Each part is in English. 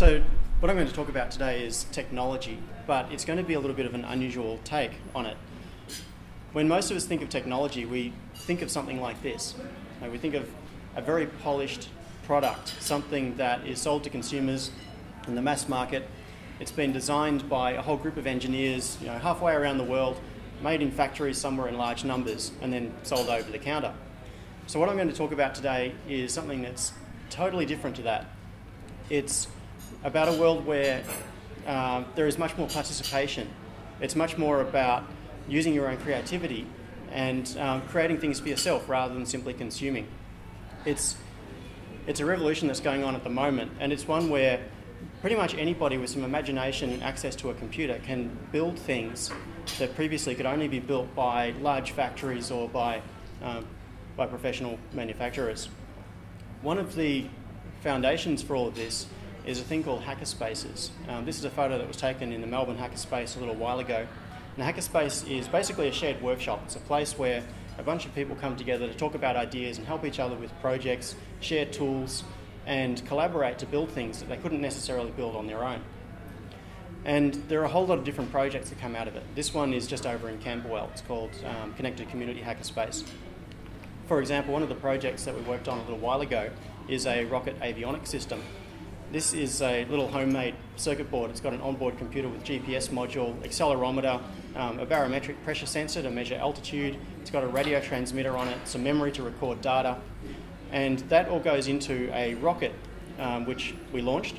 So what I'm going to talk about today is technology, but it's going to be a little bit of an unusual take on it. When most of us think of technology, we think of something like this. We think of a very polished product, something that is sold to consumers in the mass market. It's been designed by a whole group of engineers, halfway around the world, made in factories somewhere in large numbers, and then sold over the counter. So what I'm going to talk about today is something that's totally different to that. It's about a world where there is much more participation. It's much more about using your own creativity and creating things for yourself rather than simply consuming. It's a revolution that's going on at the moment, and it's one where pretty much anybody with some imagination and access to a computer can build things that previously could only be built by large factories or by professional manufacturers. One of the foundations for all of this is a thing called hackerspaces. This is a photo that was taken in the Melbourne hackerspace a little while ago. And a hackerspace is basically a shared workshop. It's a place where a bunch of people come together to talk about ideas and help each other with projects, share tools, and collaborate to build things that they couldn't necessarily build on their own. And there are a whole lot of different projects that come out of it. This one is just over in Camberwell. It's called Connected Community Hackerspace. For example, one of the projects that we worked on a little while ago is a rocket avionic system. This is a little homemade circuit board. It's got an onboard computer with GPS module, accelerometer, a barometric pressure sensor to measure altitude. It's got a radio transmitter on it, some memory to record data. And that all goes into a rocket, which we launched.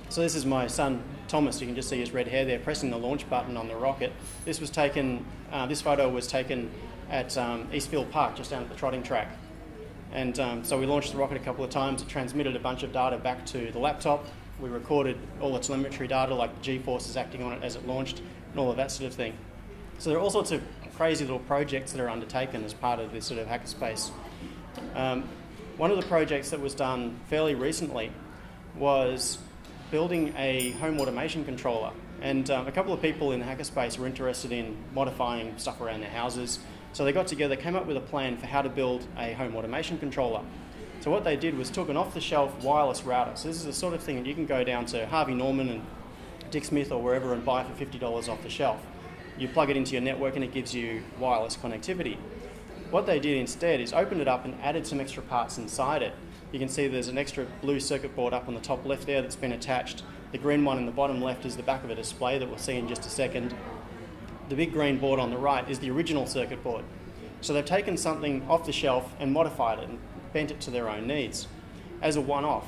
So this is my son, Thomas. You can just see his red hair there, pressing the launch button on the rocket. This photo was taken at Eastfield Park, just down at the trotting track. And so we launched the rocket a couple of times. It transmitted a bunch of data back to the laptop. We recorded all the telemetry data, like the G-forces acting on it as it launched, and all of that sort of thing. So there are all sorts of crazy little projects that are undertaken as part of this sort of hackerspace. One of the projects that was done fairly recently was building a home automation controller. And a couple of people in the hackerspace were interested in modifying stuff around their houses. So they got together, came up with a plan for how to build a home automation controller. So what they did was took an off-the-shelf wireless router. So this is the sort of thing that you can go down to Harvey Norman and Dick Smith or wherever and buy for $50 off the shelf. You plug it into your network and it gives you wireless connectivity. What they did instead is open it up and added some extra parts inside it. You can see there's an extra blue circuit board up on the top left there that's been attached. The green one in the bottom left is the back of a display that we'll see in just a second. The big green board on the right is the original circuit board. So they've taken something off the shelf and modified it and bent it to their own needs as a one-off.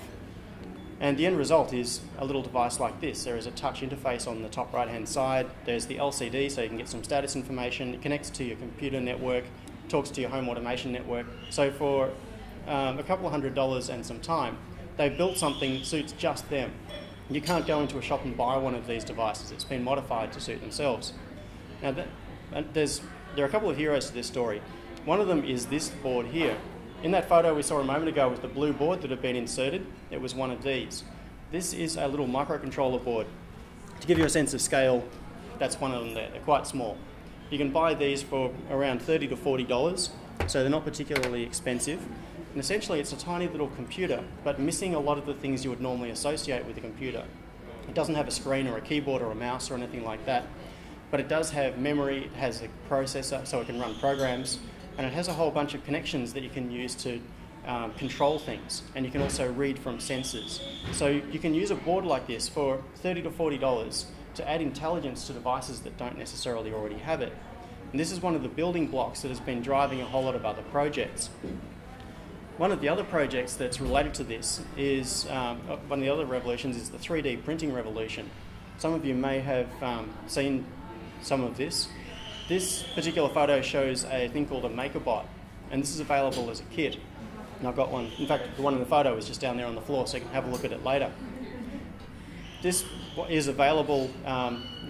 And the end result is a little device like this. There is a touch interface on the top right-hand side. There's the LCD so you can get some status information. It connects to your computer network, talks to your home automation network. So for a couple of $100 and some time, they've built something that suits just them. You can't go into a shop and buy one of these devices. It's been modified to suit themselves. Now, there are a couple of heroes to this story. One of them is this board here. In that photo we saw a moment ago with the blue board that had been inserted, it was one of these. This is a little microcontroller board. To give you a sense of scale, that's one of them there. They're quite small. You can buy these for around $30 to $40, so they're not particularly expensive. And essentially it's a tiny little computer, but missing a lot of the things you would normally associate with a computer. It doesn't have a screen or a keyboard or a mouse or anything like that. But it does have memory, it has a processor so it can run programs, and it has a whole bunch of connections that you can use to control things, and you can also read from sensors. So you can use a board like this for $30 to $40 to add intelligence to devices that don't necessarily already have it. And this is one of the building blocks that has been driving a whole lot of other projects. One of the other projects that's related to this is, one of the other revolutions is the 3D printing revolution. Some of you may have seen some of this. This particular photo shows a thing called a MakerBot, and this is available as a kit. And I've got one, in fact the one in the photo is just down there on the floor so you can have a look at it later. This is available,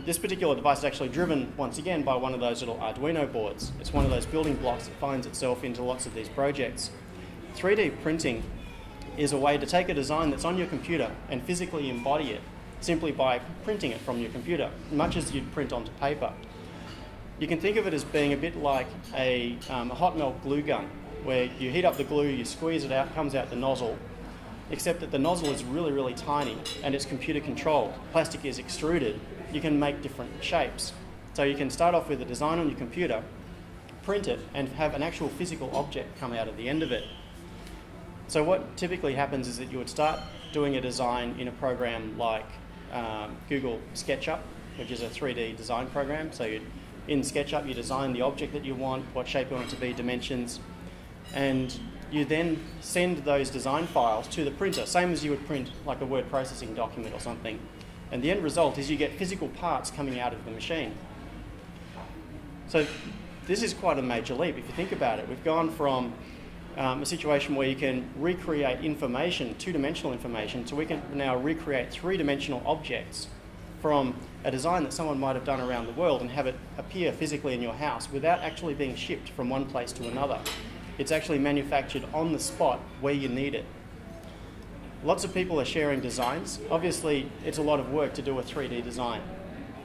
this particular device is actually driven once again by one of those little Arduino boards. It's one of those building blocks that finds itself into lots of these projects. 3D printing is a way to take a design that's on your computer and physically embody it simply by printing it from your computer, much as you'd print onto paper. You can think of it as being a bit like a hot melt glue gun, where you heat up the glue, you squeeze it out, comes out the nozzle, except that the nozzle is really, really tiny and it's computer controlled. Plastic is extruded. You can make different shapes. So you can start off with a design on your computer, print it, and have an actual physical object come out at the end of it. So what typically happens is that you would start doing a design in a program like Google SketchUp, which is a 3D design program. So in SketchUp, you design the object that you want, what shape you want it to be, dimensions, and you then send those design files to the printer, same as you would print like a word processing document or something. And the end result is you get physical parts coming out of the machine. So this is quite a major leap if you think about it. We've gone from a situation where you can recreate information, two-dimensional information, so we can now recreate three-dimensional objects from a design that someone might have done around the world and have it appear physically in your house without actually being shipped from one place to another. It's actually manufactured on the spot where you need it. Lots of people are sharing designs. Obviously, it's a lot of work to do a 3D design.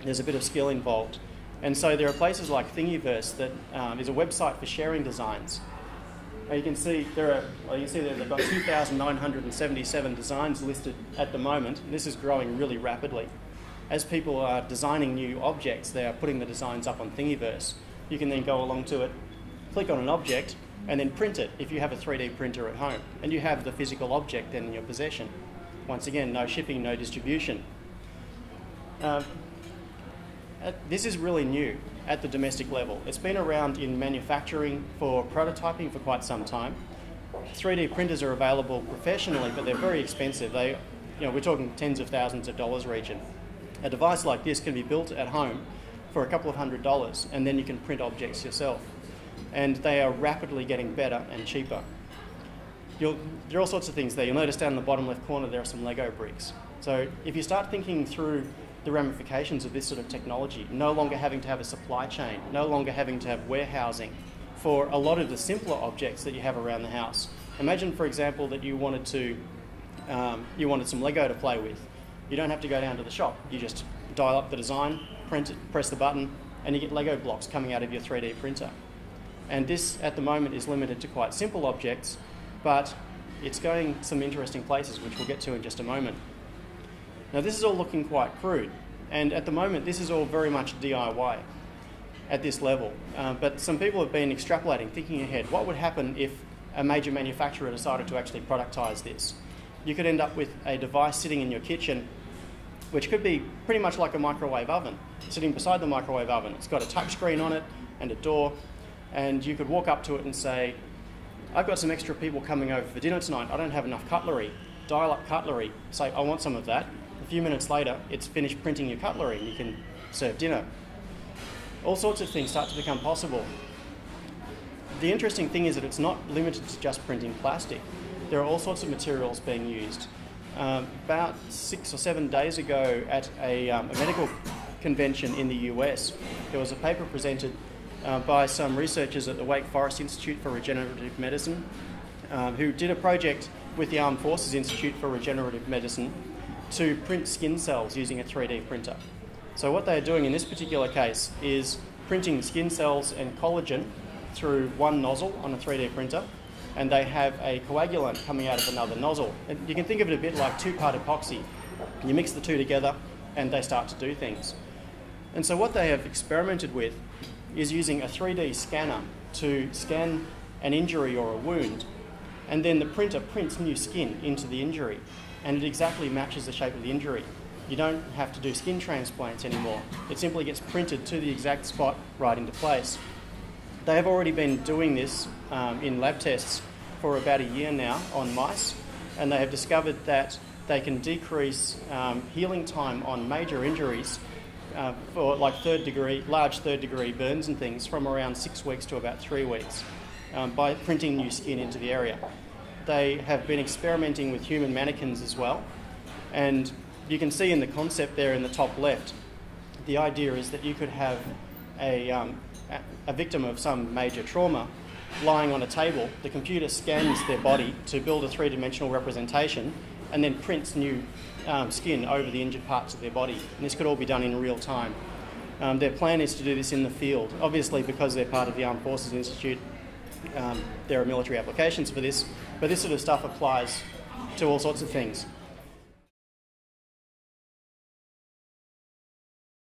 There's a bit of skill involved. And so there are places like Thingiverse that is a website for sharing designs. You can see they've got 2,977 designs listed at the moment. This is growing really rapidly. As people are designing new objects, they are putting the designs up on Thingiverse. You can then go along to it, click on an object, and then print it if you have a 3D printer at home. And you have the physical object then in your possession. Once again, no shipping, no distribution. This is really new at the domestic level. It's been around in manufacturing for prototyping for quite some time. 3D printers are available professionally, but they're very expensive. We're talking tens of thousands of dollars region. A device like this can be built at home for a couple of $100s, and then you can print objects yourself. And they are rapidly getting better and cheaper. There are all sorts of things there. You'll notice down in the bottom left corner there are some Lego bricks. So if you start thinking through the ramifications of this sort of technology, no longer having to have a supply chain, no longer having to have warehousing for a lot of the simpler objects that you have around the house. Imagine, for example, that you wanted some Lego to play with. You don't have to go down to the shop. You just dial up the design, print it, press the button, and you get Lego blocks coming out of your 3D printer. And this, at the moment, is limited to quite simple objects, but it's going some interesting places, which we'll get to in just a moment. Now, this is all looking quite crude, and at the moment, this is all very much DIY at this level. But some people have been extrapolating, thinking ahead. What would happen if a major manufacturer decided to actually productize this? You could end up with a device sitting in your kitchen, which could be pretty much like a microwave oven, sitting beside the microwave oven. It's got a touch screen on it and a door, and you could walk up to it and say, I've got some extra people coming over for dinner tonight. I don't have enough cutlery. Dial up cutlery. Say, I want some of that. A few minutes later, it's finished printing your cutlery and you can serve dinner. All sorts of things start to become possible. The interesting thing is that it's not limited to just printing plastic. There are all sorts of materials being used. About 6 or 7 days ago at a medical convention in the US, there was a paper presented by some researchers at the Wake Forest Institute for Regenerative Medicine who did a project with the Armed Forces Institute for Regenerative Medicine to print skin cells using a 3D printer. So what they're doing in this particular case is printing skin cells and collagen through one nozzle on a 3D printer, and they have a coagulant coming out of another nozzle. And you can think of it a bit like two-part epoxy. You mix the two together and they start to do things. And so what they have experimented with is using a 3D scanner to scan an injury or a wound, and then the printer prints new skin into the injury, and it exactly matches the shape of the injury. You don't have to do skin transplants anymore. It simply gets printed to the exact spot right into place. They have already been doing this in lab tests for about a year now on mice, and they have discovered that they can decrease healing time on major injuries for like large third degree burns and things from around 6 weeks to about 3 weeks by printing new skin into the area. They have been experimenting with human mannequins as well, and you can see in the concept there in the top left, the idea is that you could have a victim of some major trauma lying on a table. The computer scans their body to build a three-dimensional representation and then prints new skin over the injured parts of their body. And this could all be done in real time. Their plan is to do this in the field. Obviously, because they're part of the Armed Forces Institute, there are military applications for this, but this sort of stuff applies to all sorts of things.